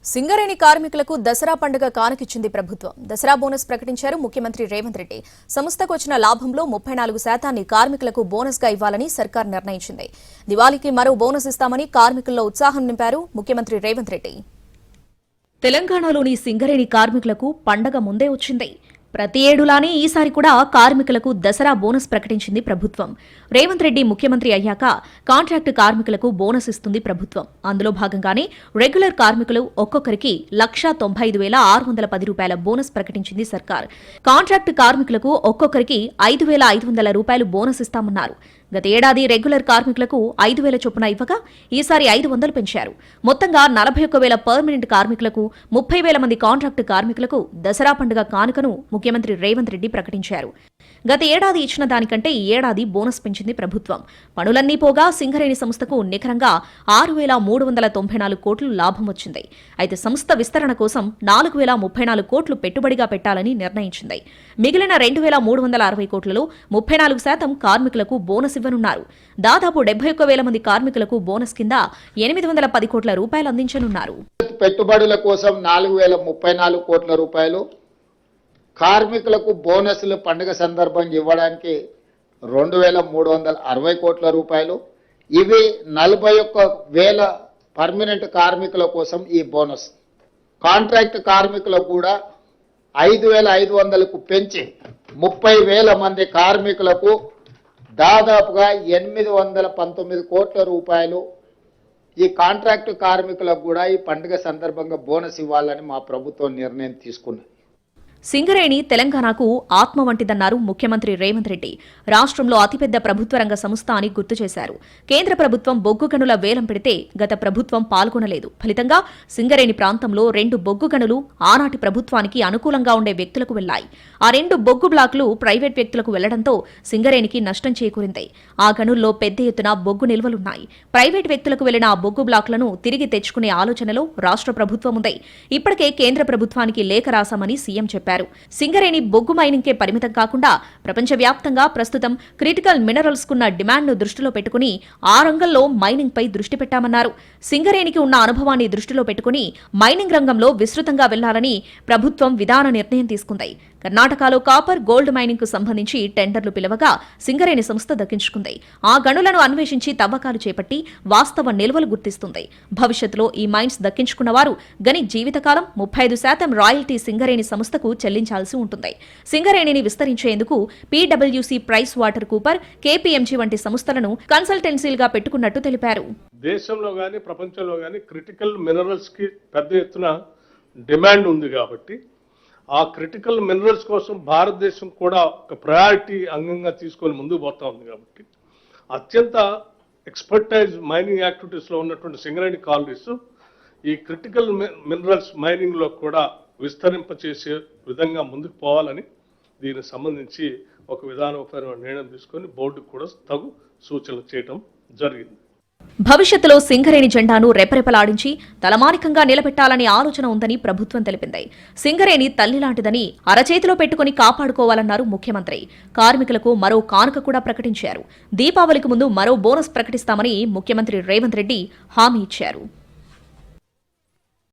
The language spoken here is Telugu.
సింగరేణి కార్మికులకు దసరా పండుగ కానుకిచ్చింది ప్రభుత్వం. దసరా బోనస్ ప్రకటించారు ముఖ్యమంత్రి రేవంత్ రెడ్డి. సంస్థకు వచ్చిన లాభంలో 34% కార్మికులకు బోనస్ గా ఇవ్వాలని సర్కార్ నిర్ణయించింది. దివాళీకి మరో బోనస్ ఇస్తామని కార్మికుల్లో ఉత్సాహం నింపారు ముఖ్యమంత్రి రేవంత్ రెడ్డి. తెలంగాణలోని సింగరేణి కార్మికులకు పండగ ముందే వచ్చింది. ప్రతి ఏడులానే ఈసారి కూడా కార్మికులకు దసరా బోనస్ ప్రకటించింది ప్రభుత్వం. రేవంత్ రెడ్డి ముఖ్యమంత్రి అయ్యాక కాంట్రాక్టు కార్మికులకు బోనస్ ఇస్తుంది ప్రభుత్వం. అందులో భాగంగానే రెగ్యులర్ కార్మికులు ఒక్కొక్కరికి ₹1,95,610 బోనస్ ప్రకటించింది సర్కార్. కాంట్రాక్టు కార్మికులకు ఒక్కొక్కరికి ₹5,500 బోనస్ ఇస్తామన్నారు. గత ఏడాది రెగ్యులర్ కార్మికులకు 5,000 చొప్పున ఇవ్వగా ఈసారి 500 పెంచారు. మొత్తంగా 41,000 పర్మనెంట్ కార్మికులకు, 30,000 మంది కాంట్రాక్టు కార్మికులకు దసరా పండుగ కానుకను ముఖ్యమంత్రి రేవంత్ రెడ్డి ప్రకటించారు. గత ఏడాది ఇచ్చిన దానికంటే ఈ ఏడాది బోనస్ పెంచింది ప్రభుత్వం. పనులన్నీ పోగా సింగరేణి సంస్థకు నికరంగా 6,394 కోట్లు లాభం వచ్చింది. అయితే సంస్థ విస్తరణ కోసం 4,034 కోట్లు పెట్టుబడిగా పెట్టాలని నిర్ణయించింది. మిగిలిన 2,360 కోట్లలో 34% కార్మికులకు బోనస్ ఇవ్వనున్నారు. దాదాపు 71,000 మంది కార్మికులకు బోనస్ కింద 810 కోట్ల రూపాయలు అందించనున్నారు. పెట్టుబడుల కోసం 4,034 కోట్ల రూపాయలు, కార్మికులకు బోనస్లు పండుగ సందర్భంగా ఇవ్వడానికి 2,360 కోట్ల రూపాయలు. ఇవి 41,000 పర్మనెంట్ కార్మికుల కోసం ఈ బోనస్. కాంట్రాక్ట్ కార్మికులకు కూడా 5,500కు పెంచి 30,000 మంది కార్మికులకు దాదాపుగా 819 కోట్ల రూపాయలు ఈ కాంట్రాక్టు కార్మికులకు కూడా ఈ పండుగ సందర్భంగా బోనస్ ఇవ్వాలని మా ప్రభుత్వం నిర్ణయం తీసుకున్నది. సింగరేణి తెలంగాణకు ఆత్మ వంటిదన్నారు ముఖ్యమంత్రి రేవంత్ రెడ్డి. రాష్ట్రంలో అతిపెద్ద ప్రభుత్వ రంగ సంస్థ అని గుర్తు చేశారు. కేంద్ర ప్రభుత్వం బొగ్గు గనుల వేలం పెడితే గత ప్రభుత్వం పాల్గొనలేదు. ఫలితంగా సింగరేణి ప్రాంతంలో 2 బొగ్గు గనులు ఆనాటి ప్రభుత్వానికి అనుకూలంగా ఉండే వ్యక్తులకు వెళ్లాయి. ఆ 2 బొగ్గు బ్లాకులు ప్రైవేట్ వ్యక్తులకు వెళ్లడంతో సింగరేణికి నష్టం చేకూరింది. ఆ గనుల్లో పెద్ద ఎత్తున బొగ్గు నిల్వలున్నాయి. ప్రైవేట్ వ్యక్తులకు వెళ్లిన ఆ బొగ్గు బ్లాకులను తిరిగి తెచ్చుకునే ఆలోచనలో రాష్ట్ర ప్రభుత్వం ఉంది. ఇప్పటికే కేంద్ర ప్రభుత్వానికి లేఖ రాశామని సీఎం చెప్పారు. సింగరేణి బొగ్గు మైనింగ్కే పరిమితం కాకుండా ప్రపంచవ్యాప్తంగా ప్రస్తుతం క్రిటికల్ మినరల్స్ కున్న డిమాండ్ను దృష్టిలో పెట్టుకుని ఆ రంగంలో మైనింగ్ పై దృష్టి పెట్టామన్నారు. సింగరేణికి ఉన్న అనుభవాన్ని దృష్టిలో పెట్టుకుని మైనింగ్ రంగంలో విస్తృతంగా వెళ్లాలని ప్రభుత్వం విధాన నిర్ణయం తీసుకుంది. కర్ణాటకలో కాపర్, గోల్డ్ మైనింగ్ కు సంబంధించి టెండర్లు పిలవగా సింగరేణి సంస్థ దక్కించుకుంది. ఆ గనులను అన్వేషించి తవ్వకాలు చేపట్టి వాస్తవ నిల్వలు గుర్తిస్తుంది. భవిష్యత్తులో ఈ మైన్స్ దక్కించుకున్న వారు గని జీవితకాలం 35% రాయల్టీ సింగరేణి సంస్థకు చెల్లించాల్సి ఉంటుంది. సింగరేణిని విస్తరించేందుకు పీడబ్ల్యూసీ, ప్రైస్ వాటర్ కూపర్, కేపీఎంజీ వంటి సంస్థలను కన్సల్టెన్సీలుగా పెట్టుకున్నట్టు తెలిపారు. దేశంలో గానీ ప్రపంచంలో గానీ క్రిటికల్ మినరల్స్ కి పెద్ద ఎత్తున డిమాండ్ ఉంది కాబట్టి ఆ క్రిటికల్ మినరల్స్ కోసం భారతదేశం కూడా ఒక ప్రయారిటీ అంగంగా తీసుకొని ముందుకు పోతా ఉంది కాబట్టి అత్యంత ఎక్స్పర్టైజ్ మైనింగ్ యాక్టివిటీస్లో ఉన్నటువంటి సింగరేణి కాలనీస్ ఈ క్రిటికల్ మినరల్స్ మైనింగ్లో కూడా విస్తరింపచేసే విధంగా ముందుకు పోవాలని దీనికి సంబంధించి ఒక విధానపరమైన నిర్ణయం తీసుకొని బోర్డుకు కూడా తగు సూచనలు చేయడం జరిగింది. భవిష్యత్తులో సింగరేణి జెండాను రెపరెపలాడించి తలమానికంగా నిలబెట్టాలనే ఆలోచన ఉందని ప్రభుత్వం తెలిపింది. సింగరేణి తల్లిలాంటిదని అరచేతిలో పెట్టుకుని కాపాడుకోవాలన్నారు ముఖ్యమంత్రి. కార్మికులకు మరో కానుక కూడా ప్రకటించారు. దీపావళికి ముందు మరో బోనస్ ప్రకటిస్తామని ముఖ్యమంత్రి రేవంత్ రెడ్డి హామీ ఇచ్చారు.